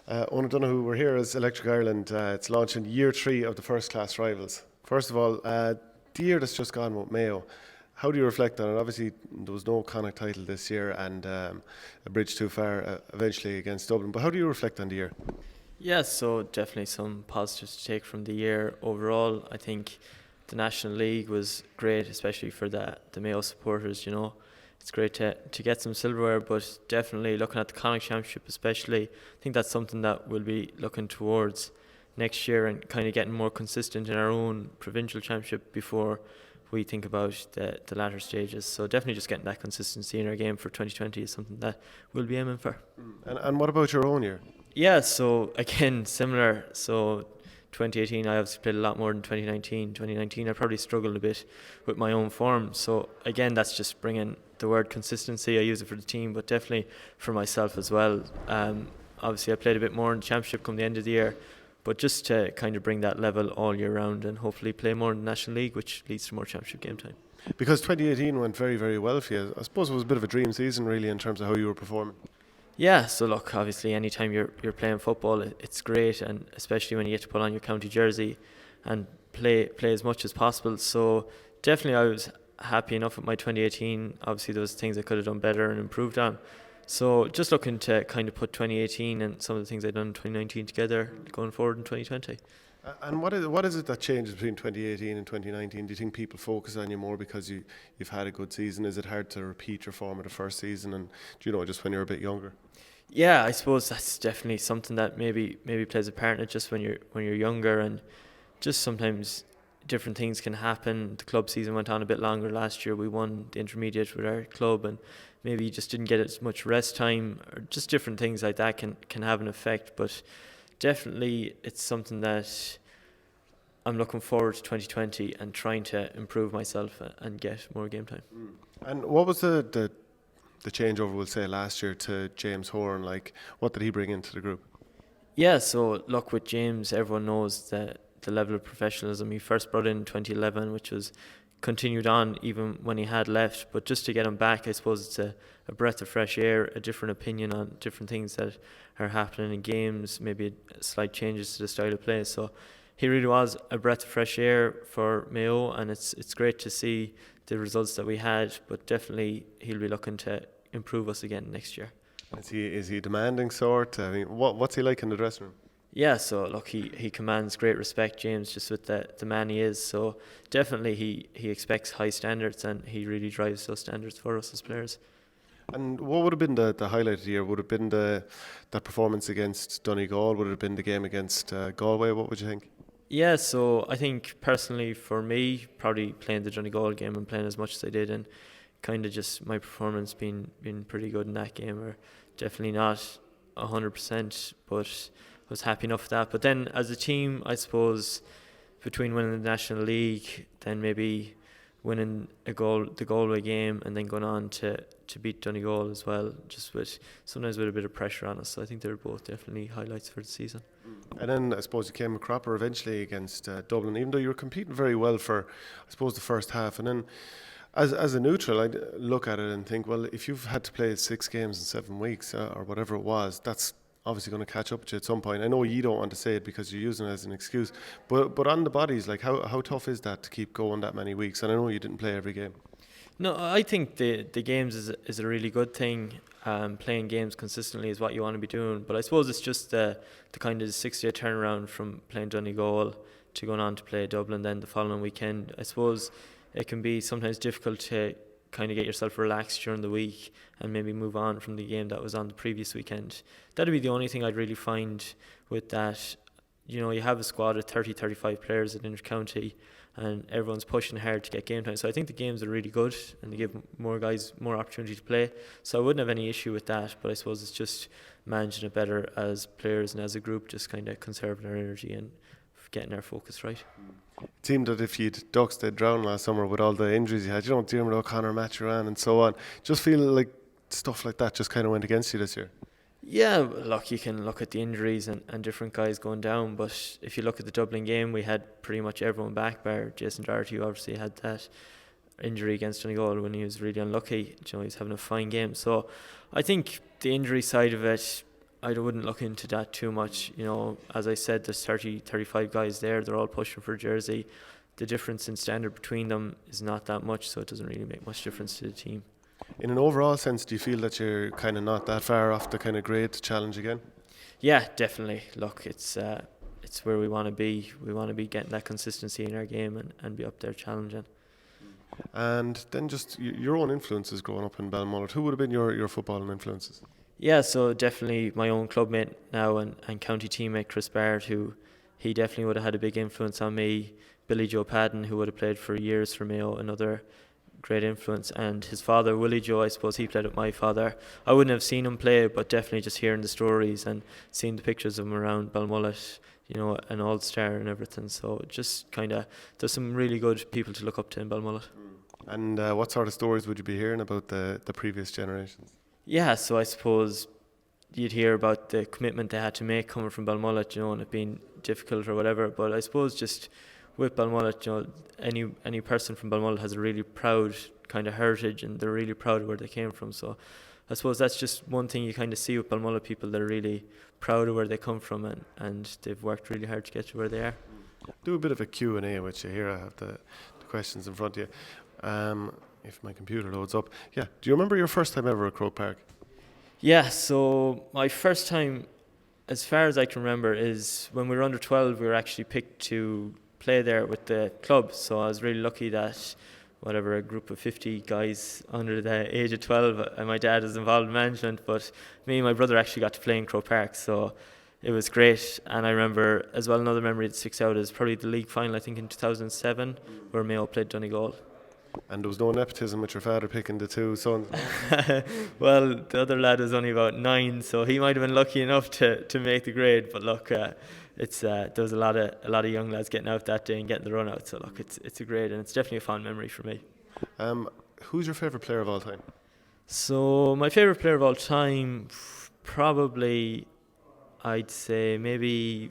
Ona Donoghue, we're here as Electric Ireland. It's launching year three of the first class rivals. First of all, the year that's just gone with Mayo, how do you reflect on it? Obviously, there was no Connacht title this year and a bridge too far eventually against Dublin. But how do you reflect on the year? Yeah, so definitely some positives to take from the year overall. I think the National League was great, especially for the Mayo supporters. It's great to get some silverware, but definitely looking at the Connacht Championship, especially, I think that's something that we'll be looking towards next year and kind of getting more consistent in our own provincial championship before we think about the latter stages. So definitely just getting that consistency in our game for 2020 is something that we'll be aiming for. And what about your own year? Yeah, so again, similar. So 2018, I obviously played a lot more than 2019. 2019, I probably struggled a bit with my own form. So again, that's just bringing the word consistency. I use it for the team, but definitely for myself as well. Obviously, I played a bit more in the championship come the end of the year, but just to kind of bring that level all year round and hopefully play more in the National League, which leads to more championship game time. Because 2018 went very, very well for you. I suppose it was a bit of a dream season, really, in terms of how you were performing. Yeah, so look, obviously, anytime you're playing football, it's great, and especially when you get to put on your county jersey and play as much as possible. So definitely, I was happy enough with my 2018. Obviously, there was things I could have done better and improved on. So just looking to kind of put 2018 and some of the things I've done in 2019 together going forward in 2020. And what is it that changes between 2018 and 2019? Do you think people focus on you more because you've had a good season? Is it hard to repeat your form of the first season and just when you're a bit younger? Yeah, I suppose that's definitely something that maybe plays a part in it. Just when you're younger, and just sometimes different things can happen. The club season went on a bit longer last year. We won the intermediate with our club, and maybe you just didn't get as much rest time, or just different things like that can have an effect. But definitely, it's something that I'm looking forward to 2020 and trying to improve myself and get more game time. And what was the changeover, we'll say, last year to James Horan? Like, what did he bring into the group? Yeah, so look, with James, everyone knows that the level of professionalism he first brought in 2011, which was continued on even when he had left. But just to get him back, I suppose it's a breath of fresh air, a different opinion on different things that are happening in games, maybe slight changes to the style of play. So he really was a breath of fresh air for Mayo, and it's great to see the results that we had. But definitely he'll be looking to improve us again next year. Is he a demanding sort? I mean, what's he like in the dressing room? Yeah, so look, he commands great respect, James, just with the man he is. So definitely he expects high standards, and he really drives those standards for us as players. And what would have been the highlight of the year? Would it have been that performance against Donegal? Would it have been the game against Galway? What would you think? Yeah, so I think personally for me, probably playing the Donegal game and playing as much as I did, and kind of just my performance being pretty good in that game, or definitely not 100%, but I was happy enough with that. But then as a team, I suppose between winning the National League, then maybe winning the Galway game, and then going on to beat Donegal as well, just sometimes with a bit of pressure on us. So I think they're both definitely highlights for the season. And then I suppose you came a cropper eventually against Dublin, even though you were competing very well for, I suppose, the first half. And then as a neutral, I'd look at it and think, well, if you've had to play 6 games in 7 weeks or whatever it was, that's obviously going to catch up to you at some point. I know you don't want to say it because you're using it as an excuse, but on the bodies, like how tough is that to keep going that many weeks? And I know you didn't play every game. No, I think the games is a really good thing. Playing games consistently is what you want to be doing. But I suppose it's just the kind of 6-day turnaround from playing Donegal to going on to play Dublin then the following weekend. I suppose it can be sometimes difficult to kind of get yourself relaxed during the week and maybe move on from the game that was on the previous weekend. That'd be the only thing I'd really find with that. You have a squad of 35 players at inter-county, and everyone's pushing hard to get game time. So I think the games are really good, and they give more guys more opportunity to play. So I wouldn't have any issue with that, but I suppose it's just managing it better as players and as a group, just kind of conserving our energy and getting our focus right. It seemed that if you'd ducks, they'd drown last summer with all the injuries you had. Diarmuid O'Connor, Maturan and so on. Just feel like stuff like that just kind of went against you this year. Yeah, look, you can look at the injuries and different guys going down, but if you look at the Dublin game, we had pretty much everyone back, bar Jason Doherty, who obviously had that injury against Donegal when he was really unlucky. He's having a fine game. So I think the injury side of it, I wouldn't look into that too much. You know, as I said, there's 30, 35 guys there. They're all pushing for a jersey. The difference in standard between them is not that much, so it doesn't really make much difference to the team. In an overall sense, do you feel that you're kind of not that far off the kind of grade to challenge again? Yeah, definitely. Look, it's where we want to be. We want to be getting that consistency in our game and be up there challenging. And then just your own influences growing up in Balmullet. Who would have been your footballing influences? Yeah, so definitely my own clubmate now and county teammate Chris Barrett, who he definitely would have had a big influence on me. Billy Joe Padden, who would have played for years for Mayo, another great influence. And his father, Willie Joe, I suppose he played with my father. I wouldn't have seen him play, but definitely just hearing the stories and seeing the pictures of him around Balmullet, you know, an all-star and everything. So just kind of, there's some really good people to look up to in Balmullet. And what sort of stories would you be hearing about the previous generations? Yeah, so I suppose you'd hear about the commitment they had to make coming from Balmullet, you know, and it being difficult or whatever. But I suppose just with Balmullet, you know, any person from Balmullet has a really proud kind of heritage, and they're really proud of where they came from. So I suppose that's just one thing you kind of see with Balmullet people. They're really proud of where they come from, and they've worked really hard to get to where they are. Do a bit of a Q&A with you here. I have the questions in front of you. If my computer loads up. Yeah. Do you remember your first time ever at Croke Park? Yeah, so my first time, as far as I can remember, is when we were under 12, we were actually picked to play there with the club. So I was really lucky that a group of 50 guys under the age of 12, and my dad was involved in management, but me and my brother actually got to play in Croke Park. So it was great. And I remember as well, another memory that sticks out is probably the league final, I think in 2007, where Mayo played Donegal. And there was no nepotism with your father picking the two sons? Well, the other lad was only about 9, so he might have been lucky enough to make the grade. But look, there was a lot of young lads getting out that day and getting the run out. So look, it's a grade, and it's definitely a fond memory for me. Who's your favourite player of all time? So my favourite player of all time, probably, I'd say maybe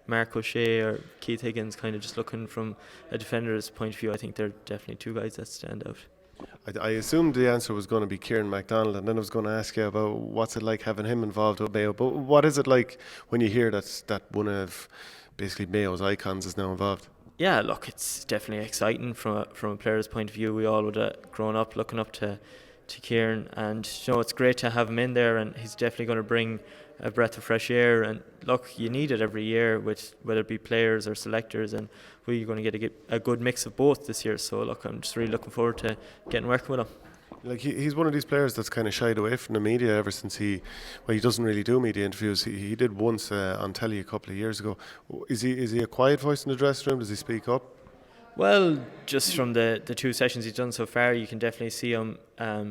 Mark O'Shea or Keith Higgins. Kind of just looking from a defender's point of view, I think they're definitely two guys that stand out. I assumed the answer was going to be Kieran MacDonald, and then I was going to ask you about what's it like having him involved with Mayo. But what is it like when you hear that one of basically Mayo's icons is now involved? Yeah, look, it's definitely exciting from a player's point of view. We all would have grown up looking up to Kieran, and you know, it's great to have him in there, and he's definitely going to bring a breath of fresh air. And look, you need it every year, with whether it be players or selectors, and we're going to get a good mix of both this year. So look, I'm just really looking forward to getting working with him. Like he's one of these players that's kind of shied away from the media ever since he doesn't really do media interviews. He did once on telly a couple of years ago. Is he a quiet voice in the dressing room? Does he speak up? Well, just from the two sessions he's done so far, you can definitely see him.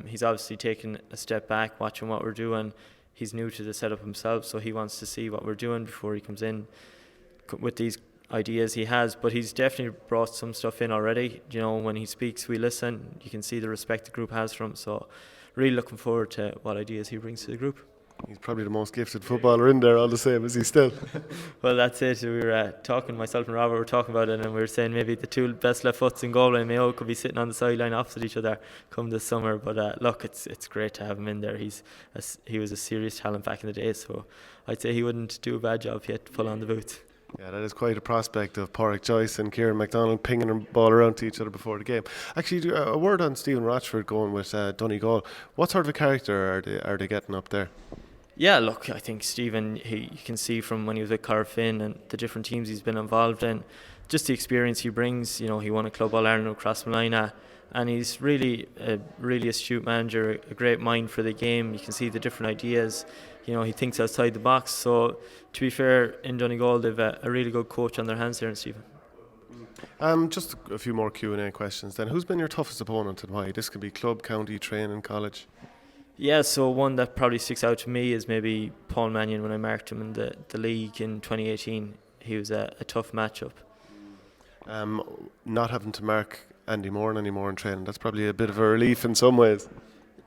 He's obviously taken a step back, watching what we're doing. He's new to the setup himself, so he wants to see what we're doing before he comes in with these ideas he has. But he's definitely brought some stuff in already. You know, when he speaks, we listen. You can see the respect the group has for him. So really looking forward to what ideas he brings to the group. He's probably the most gifted footballer in there all the same, is he still? Well, that's it. We were talking, myself and Robert were talking about it, and we were saying maybe the two best left foots in Galway and Mayo could be sitting on the sideline opposite each other come this summer. But look, it's great to have him in there. He was a serious talent back in the day, so I'd say he wouldn't do a bad job yet to pull on the boots. Yeah, that is quite a prospect of Pádraig Joyce and Kieran MacDonald pinging the ball around to each other before the game. Actually, a word on Stephen Rochford going with Donegal. What sort of a character are they getting up there? Yeah, look, I think Stephen, you can see from when he was with Carfin and the different teams he's been involved in, just the experience he brings. You know, he won a Club All-Ireland with Crossmolina, and he's really a really astute manager, a great mind for the game. You can see the different ideas. You know, he thinks outside the box. So, to be fair, in Donegal, they've a really good coach on their hands there in Stephen. Just a few more Q&A questions then. Who's been your toughest opponent and why? This could be club, county, training, college. Yeah, so one that probably sticks out to me is maybe Paul Mannion when I marked him in the league in 2018. He was a tough matchup. Not having to mark Andy Moran anymore in training, that's probably a bit of a relief in some ways.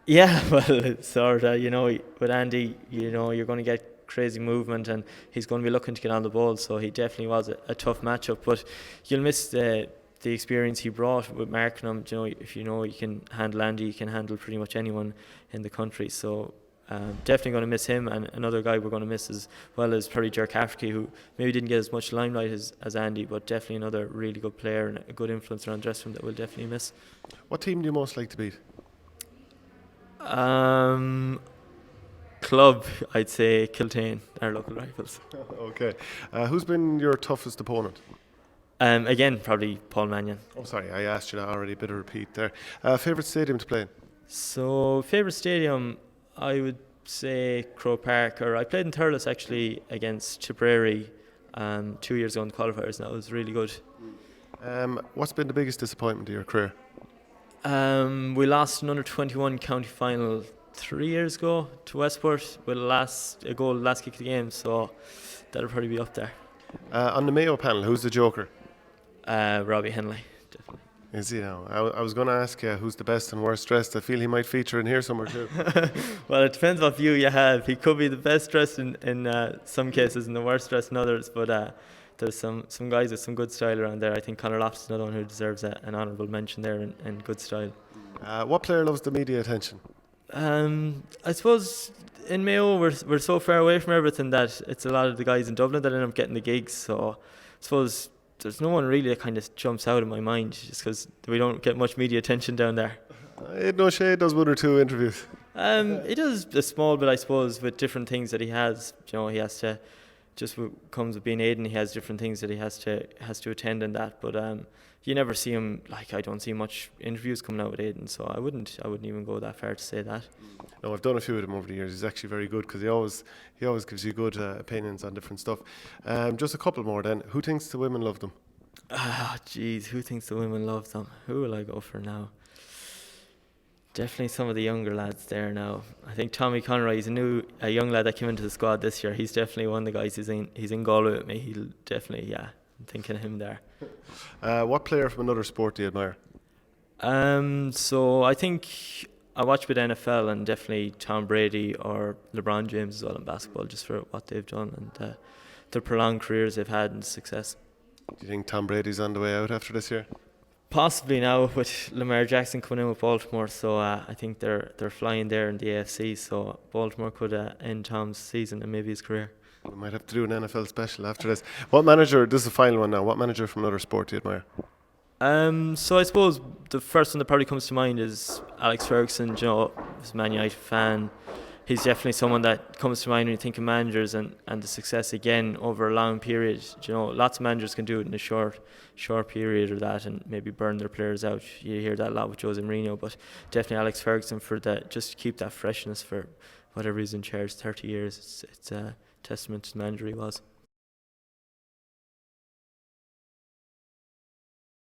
Yeah, well, it's sort of, you know, with Andy, you know, you're going to get crazy movement and he's going to be looking to get on the ball, so he definitely was a tough matchup. But you'll miss the experience he brought with marking him. You know, if you know you can handle Andy, you can handle pretty much anyone in the country. So Definitely going to miss him, and another guy we're going to miss as well is probably Jer Cafferty, who maybe didn't get as much limelight as Andy, but definitely another really good player and a good influence around the dressing room that we'll definitely miss. What team do you most like to beat? Club, I'd say Kiltane, our local rivals. Okay. Who's been your toughest opponent? Again, probably Paul Mannion. Oh, sorry, I asked you that already. Bit of repeat there. Favourite stadium to play in? So, favourite stadium, I would say Croke Park, or I played in Thurles actually against Tipperary 2 years ago in the qualifiers, and that was really good. What's been the biggest disappointment of your career? We lost an under-21 county final 3 years ago to Westport with a goal last kick of the game, so that'll probably be up there. On the Mayo panel, who's the joker? Robbie Henley, definitely. Is he now? I was going to ask you who's the best and worst dressed. I feel he might feature in here somewhere too. Well, it depends what view you have. He could be the best dressed in some cases and the worst dressed in others, but there's some guys with some good style around there. I think Conor Loftus is another one who deserves an honourable mention there in good style. What player loves the media attention? I suppose in Mayo we're so far away from everything that it's a lot of the guys in Dublin that end up getting the gigs, so I suppose there's no one really that kind of jumps out of my mind just because we don't get much media attention down there. Aidan O'Shea does 1 or 2 interviews. He does a small bit, I suppose, with different things that he has. You know, he has to comes with being Aidan. He has different things that he has to attend in that. But you never see him, like, I don't see much interviews coming out with Aidan, so I wouldn't even go that far to say that. No, I've done a few of them over the years. He's actually very good because he always gives you good opinions on different stuff. Just a couple more then. Who thinks the women love them? Jeez, who thinks the women love them? Who will I go for now? Definitely some of the younger lads there now. I think Tommy Conroy, he's a young lad that came into the squad this year. He's definitely one of the guys. He's in Galway with me. He'll definitely, I'm thinking of him there. What player from another sport do you admire? So I think I watch a bit of NFL, and definitely Tom Brady or LeBron James as well in basketball, just for what they've done and the prolonged careers they've had and success. Do you think Tom Brady's on the way out after this year? Possibly now with Lamar Jackson coming in with Baltimore, so I think they're flying there in the AFC, so Baltimore could end Tom's season and maybe his career. We might have to do an NFL special after this. What manager, this is the final one now, what manager from another sport do you admire? So I suppose the first one that probably comes to mind is Alex Ferguson. You know, he's a Man United fan. He's definitely someone that comes to mind when you think of managers and the success again over a long period. You know, lots of managers can do it in a short period or that, and maybe burn their players out. You hear that a lot with Jose Mourinho, but definitely Alex Ferguson for that, just to keep that freshness for whatever he's in charge 30 years. It's a testament to the manager he was.